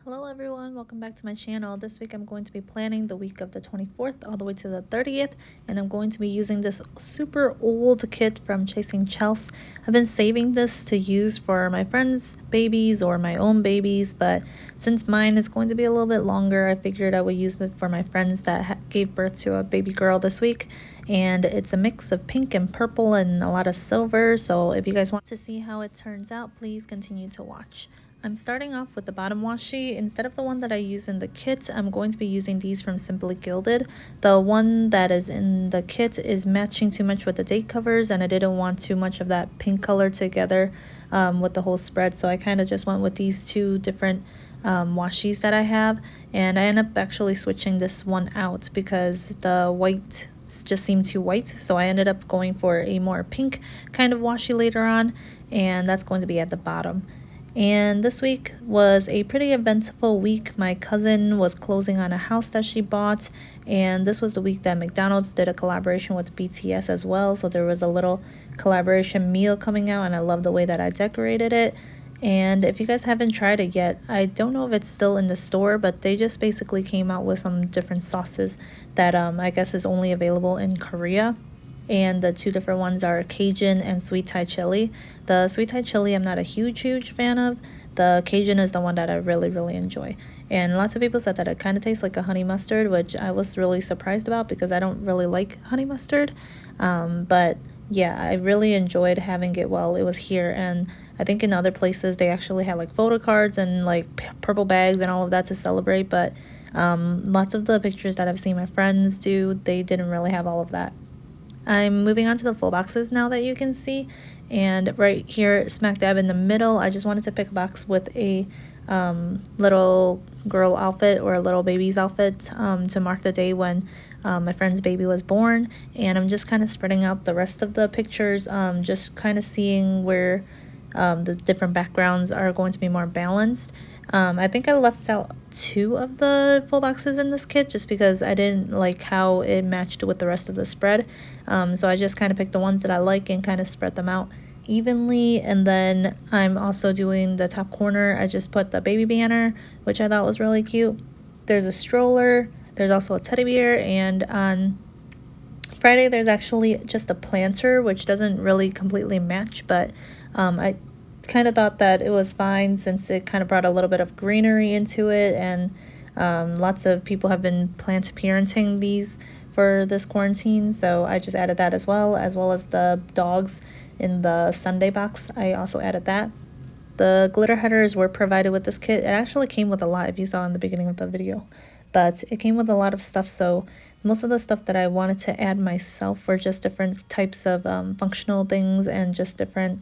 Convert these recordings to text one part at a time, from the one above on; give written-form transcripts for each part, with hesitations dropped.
Hello everyone, welcome back to my channel. This week I'm going to be planning the week of the 24th all the way to the 30th, and I'm going to be using this super old kit from ChasingChels. I've been saving this to use for my friends' babies or my own babies, but since mine is going to be a little bit longer, I figured I would use it for my friends that gave birth to a baby girl this week. And it's a mix of pink and purple and a lot of silver, so if you guys want to see how it turns out, please continue to watch. I'm starting off with the bottom washi. Instead of the one that I use in the kit, I'm going to be using these from Simply Gilded. The one that is in the kit is matching too much with the date covers, and I didn't want too much of that pink color together with the whole spread, so I kind of just went with these two different washis that I have, and I end up actually switching this one out because the white just seemed too white, so I ended up going for a more pink kind of washi later on, and that's going to be at the bottom. And this week was a pretty eventful week. My cousin was closing on a house that she bought, and this was the week that McDonald's did a collaboration with BTS as well, so there was a little collaboration meal coming out, and I love the way that I decorated it. And if you guys haven't tried it yet, I don't know if it's still in the store, but they just basically came out with some different sauces that I guess is only available in Korea. And the two different ones are Cajun and sweet Thai chili. The sweet Thai chili I'm not a huge fan of. The Cajun is the one that I really enjoy. And lots of people said that it kind of tastes like a honey mustard, which I was really surprised about because I don't really like honey mustard. But yeah, I really enjoyed having it while it was here. And I think in other places they actually had like photo cards and like purple bags and all of that to celebrate. But lots of the pictures that I've seen my friends do, they didn't really have all of that. I'm moving on to the full boxes now that you can see, and right here smack dab in the middle I just wanted to pick a box with a little girl outfit or a little baby's outfit to mark the day when my friend's baby was born, and I'm just kind of spreading out the rest of the pictures, just kind of seeing where the different backgrounds are going to be more balanced. I think I left out two of the full boxes in this kit just because I didn't like how it matched with the rest of the spread. So I just kind of picked the ones that I like and kind of spread them out evenly. And then I'm also doing the top corner. I just put the baby banner, which I thought was really cute. There's a stroller. There's also a teddy bear. And on Friday, there's actually just a planter, which doesn't really completely match, but I kind of thought that it was fine since it kind of brought a little bit of greenery into it, and lots of people have been plant parenting these for this quarantine, so I just added that as well as the dogs in the Sunday box. I also added that. The glitter headers were provided with this kit. It actually came with a lot, if you saw in the beginning of the video, but it came with a lot of stuff, so most of the stuff that I wanted to add myself were just different types of functional things and just different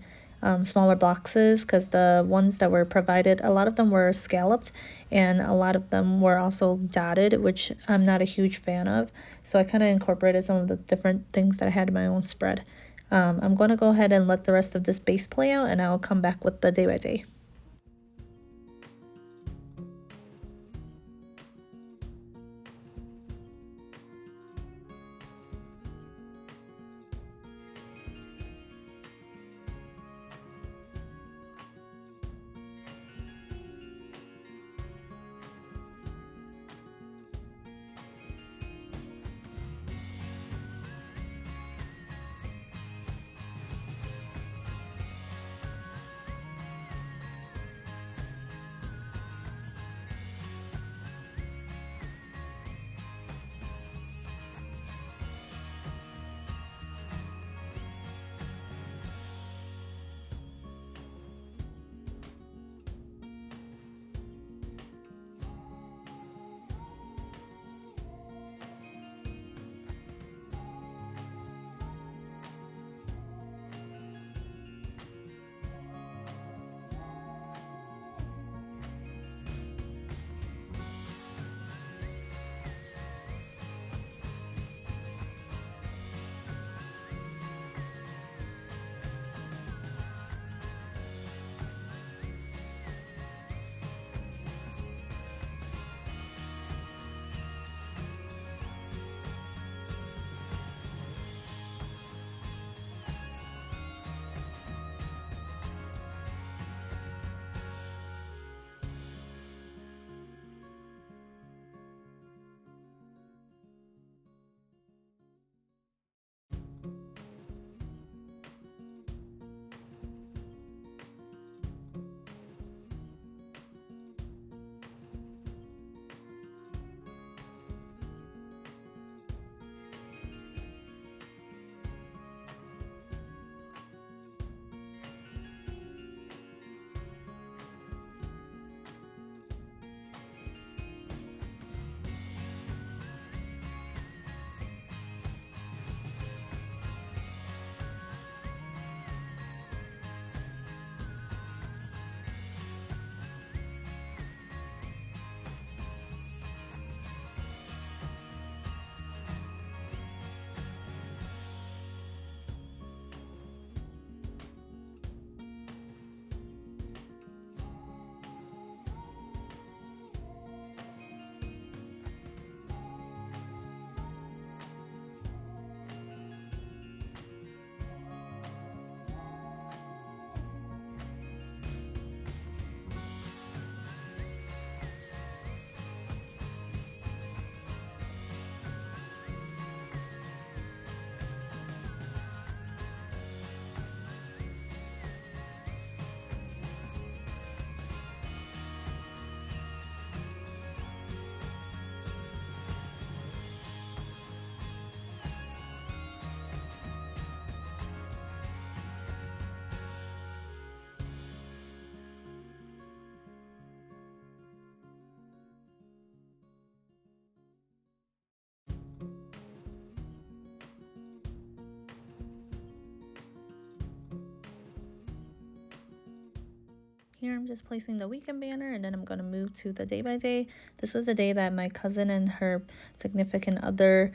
smaller boxes, because the ones that were provided, a lot of them were scalloped and a lot of them were also dotted, which I'm not a huge fan of, so I kind of incorporated some of the different things that I had in my own spread. I'm going to go ahead and let the rest of this base play out, and I'll come back with the day by day. Here I'm just placing the weekend banner, and then I'm going to move to the day by day. This was the day that my cousin and her significant other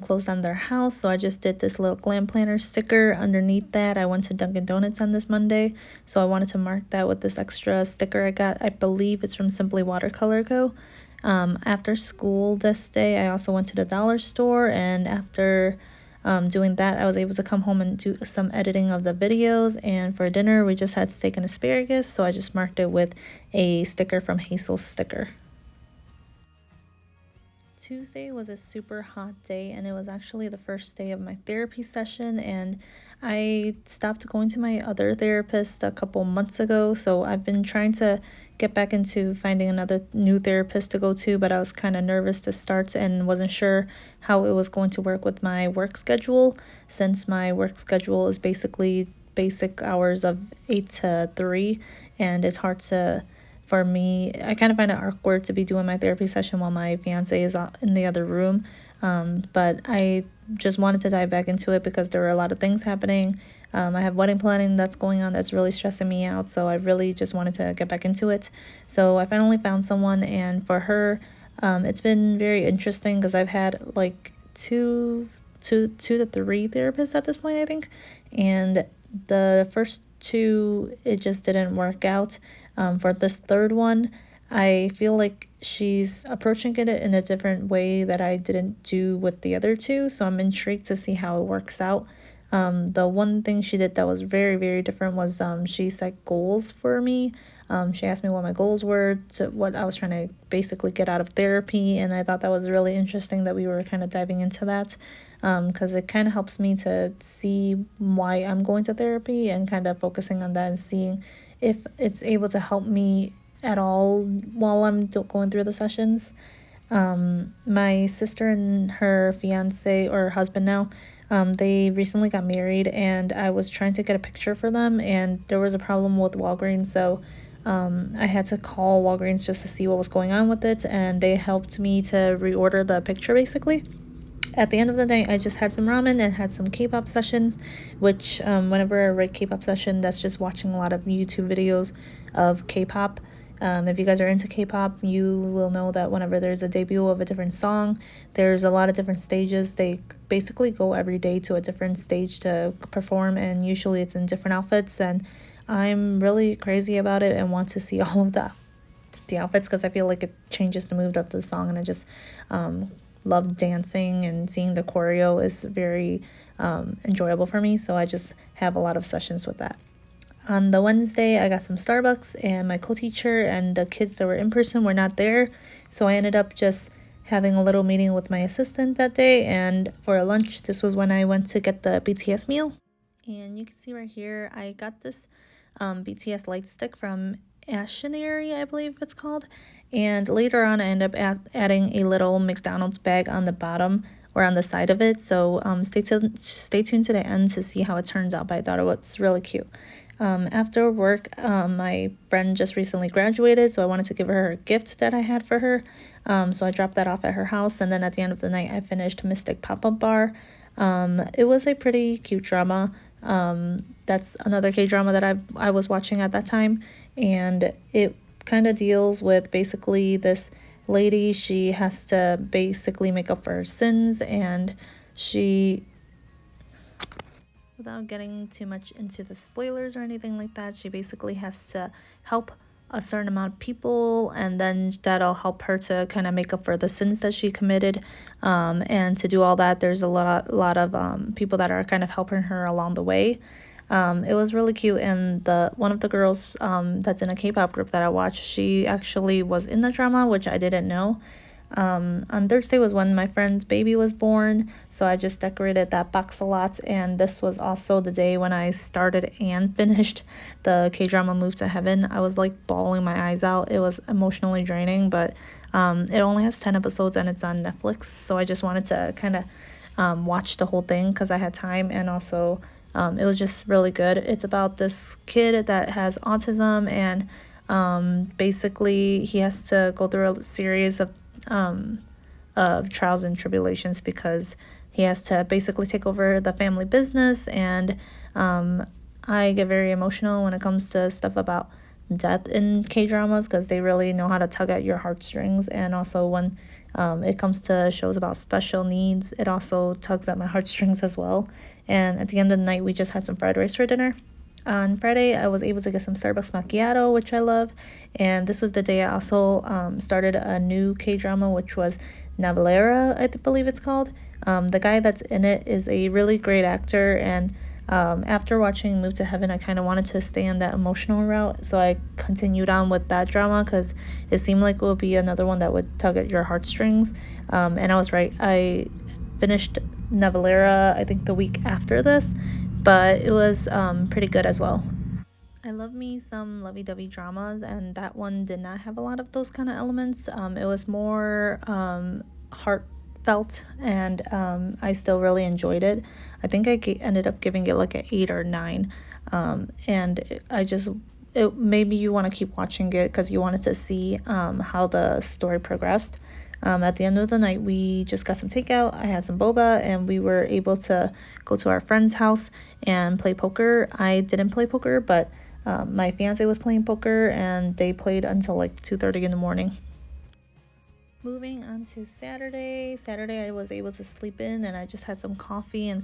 closed on their house, so I just did this little glam planner sticker underneath that. I went to Dunkin' Donuts on this Monday, so I wanted to mark that with this extra sticker I got. I believe it's from Simply Watercolor Co. After school this day, I also went to the dollar store, and after doing that, I was able to come home and do some editing of the videos. And for dinner, we just had steak and asparagus, so I just marked it with a sticker from Hazel's Sticker. Tuesday was a super hot day, and it was actually the first day of my therapy session, and I stopped going to my other therapist a couple months ago, so I've been trying to get back into finding another new therapist to go to, but I was kind of nervous to start and wasn't sure how it was going to work with my work schedule, since my work schedule is basically basic hours of 8 to 3, and it's hard to for me, I kind of find it awkward to be doing my therapy session while my fiance is in the other room. But I just wanted to dive back into it because there were a lot of things happening. I have wedding planning that's going on that's really stressing me out, so I really just wanted to get back into it. So I finally found someone, and for her, it's been very interesting because I've had like two to three therapists at this point, I think, and the first two, it just didn't work out. For this third one, I feel like she's approaching it in a different way that I didn't do with the other two, so I'm intrigued to see how it works out. The one thing she did that was very, very different was she set goals for me. She asked me what my goals were, to what I was trying to basically get out of therapy, and I thought that was really interesting that we were kind of diving into that, because it kind of helps me to see why I'm going to therapy and kind of focusing on that and seeing if it's able to help me at all while I'm going through the sessions. My sister and her fiance or husband now, they recently got married, and I was trying to get a picture for them, and there was a problem with Walgreens, so I had to call Walgreens just to see what was going on with it, and they helped me to reorder the picture basically. At the end of the day, I just had some ramen and had some K-pop sessions, which whenever I write K-pop session, that's just watching a lot of YouTube videos of K-pop. If you guys are into K-pop, you will know that whenever there's a debut of a different song, there's a lot of different stages. They basically go every day to a different stage to perform, and usually it's in different outfits, and I'm really crazy about it and want to see all of the outfits because I feel like it changes the mood of the song, and I just love dancing, and seeing the choreo is very enjoyable for me, so I just have a lot of sessions with that. On the Wednesday, I got some Starbucks, and my co-teacher and the kids that were in person were not there, so I ended up just having a little meeting with my assistant that day, and for lunch, this was when I went to get the BTS meal. And you can see right here, I got this BTS light stick from Ashenary, I believe it's called, and later on I ended up adding a little McDonald's bag on the bottom or on the side of it, so stay tuned to the end to see how it turns out, but I thought it was really cute. After work, my friend just recently graduated, so I wanted to give her a gift that I had for her, so I dropped that off at her house, and then at the end of the night I finished Mystic Pop-Up Bar. It was a pretty cute drama. That's another K-drama that I was watching at that time, and it kind of deals with basically this lady. She has to basically make up for her sins, and she, without getting too much into the spoilers or anything like that, she basically has to help a certain amount of people, and then that'll help her to kind of make up for the sins that she committed, and to do all that, there's a lot of people that are kind of helping her along the way. It was really cute, and one of the girls that's in a K-pop group that I watched, she actually was in the drama, which I didn't know. On Thursday was when my friend's baby was born, so I just decorated that box a lot, and this was also the day when I started and finished the K-drama Move to Heaven. I was like bawling my eyes out. It was emotionally draining, but it only has 10 episodes and it's on Netflix, so I just wanted to kind of watch the whole thing because I had time, and also it was just really good. It's about this kid that has autism, and basically he has to go through a series of trials and tribulations because he has to basically take over the family business, and I get very emotional when it comes to stuff about death in K-dramas, because they really know how to tug at your heartstrings. And also when it comes to shows about special needs, it also tugs at my heartstrings as well. And at the end of the night, we just had some fried rice for dinner. On Friday, I was able to get some Starbucks macchiato, which I love. And this was the day I also started a new K-drama, which was Navalera, I believe it's called. The guy that's in it is a really great actor, and after watching Move to Heaven, I kind of wanted to stay on that emotional route, so I continued on with that drama because it seemed like it would be another one that would tug at your heartstrings. And I was right. I finished Navalera, I think, the week after this, but it was pretty good as well. I love me some lovey-dovey dramas, and that one did not have a lot of those kind of elements. It was more heartfelt, and I still really enjoyed it. I think I ended up giving it like an 8 or 9, and maybe you want to keep watching it because you wanted to see how the story progressed. At the end of the night, we just got some takeout. I had some boba, and we were able to go to our friend's house and play poker. I didn't play poker, but my fiance was playing poker, and they played until like 2:30 in the morning. Moving on to Saturday. Saturday, I was able to sleep in, and I just had some coffee and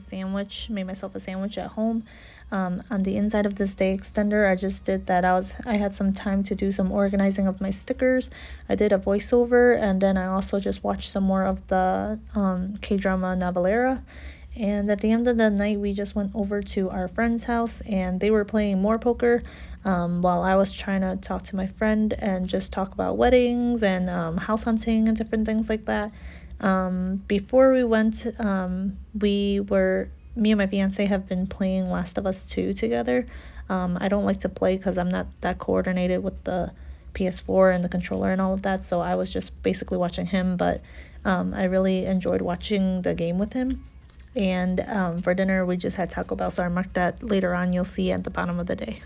made myself a sandwich at home. On the inside of this day extender, I just did that. I had some time to do some organizing of my stickers. I did a voiceover, and then I also just watched some more of the K-drama Navalera. And at the end of the night, we just went over to our friend's house, and they were playing more poker while I was trying to talk to my friend and just talk about weddings and house hunting and different things like that. Before we went, me and my fiance have been playing Last of Us 2 together. I don't like to play because I'm not that coordinated with the PS4 and the controller and all of that, so I was just basically watching him, but I really enjoyed watching the game with him. And for dinner, we just had Taco Bell, so I marked that later on. You'll see at the bottom of the day.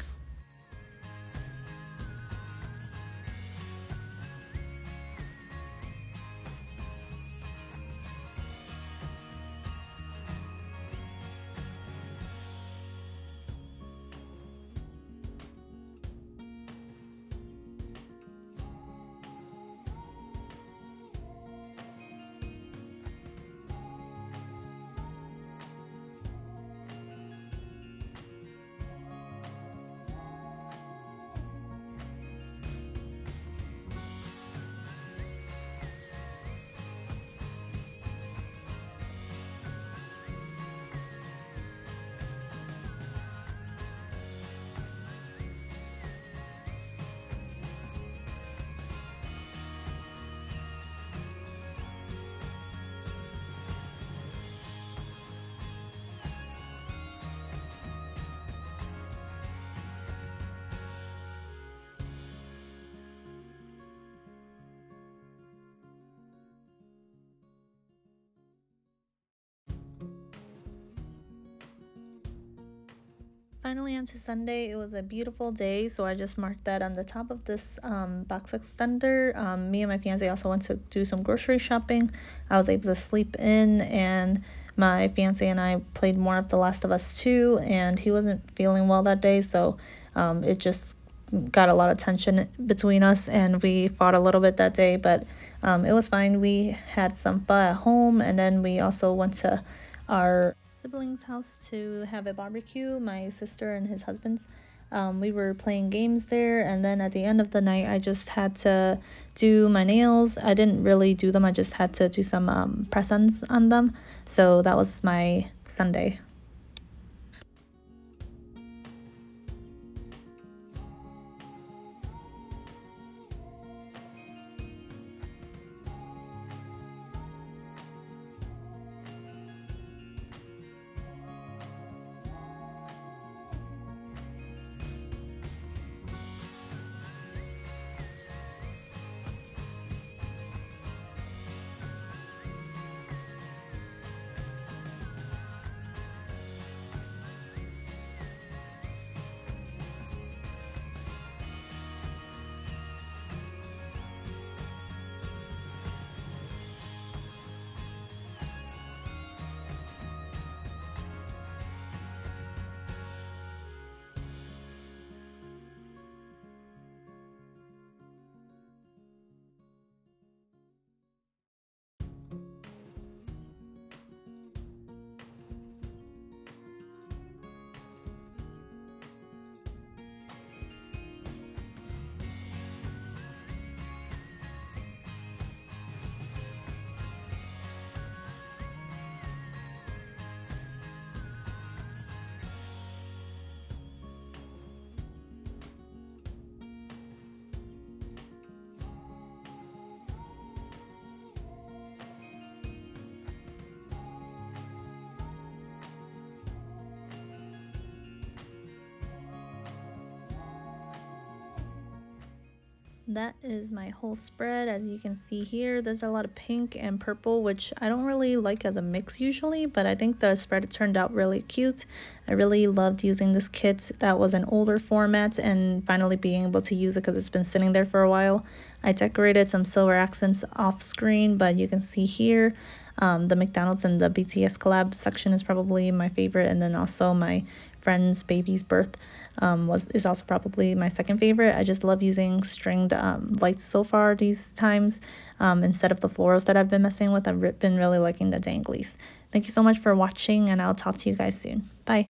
Finally, onto Sunday. It was a beautiful day, so I just marked that on the top of this box extender. Me and my fiance also went to do some grocery shopping. I was able to sleep in, and my fiance and I played more of The Last of Us 2, and he wasn't feeling well that day, so it just got a lot of tension between us, and we fought a little bit that day, but it was fine. We had some pho at home, and then we also went to our siblings' house to have a barbecue, my sister and his husband's. We were playing games there, and then at the end of the night, I just had to do my nails. I didn't really do them, I just had to do some press-ons on them. So that was my Sunday. That is my whole spread. As you can see here, there's a lot of pink and purple, which I don't really like as a mix usually, but I think the spread turned out really cute. I really loved using this kit that was an older format and finally being able to use it because it's been sitting there for a while. I decorated some silver accents off screen, but you can see here the McDonald's and the BTS collab section is probably my favorite, and then also my friend's baby's birth is also probably my second favorite. I just love using stringed lights so far these times instead of the florals that I've been messing with. I've been really liking the danglies. Thank you so much for watching, and I'll talk to you guys soon. Bye.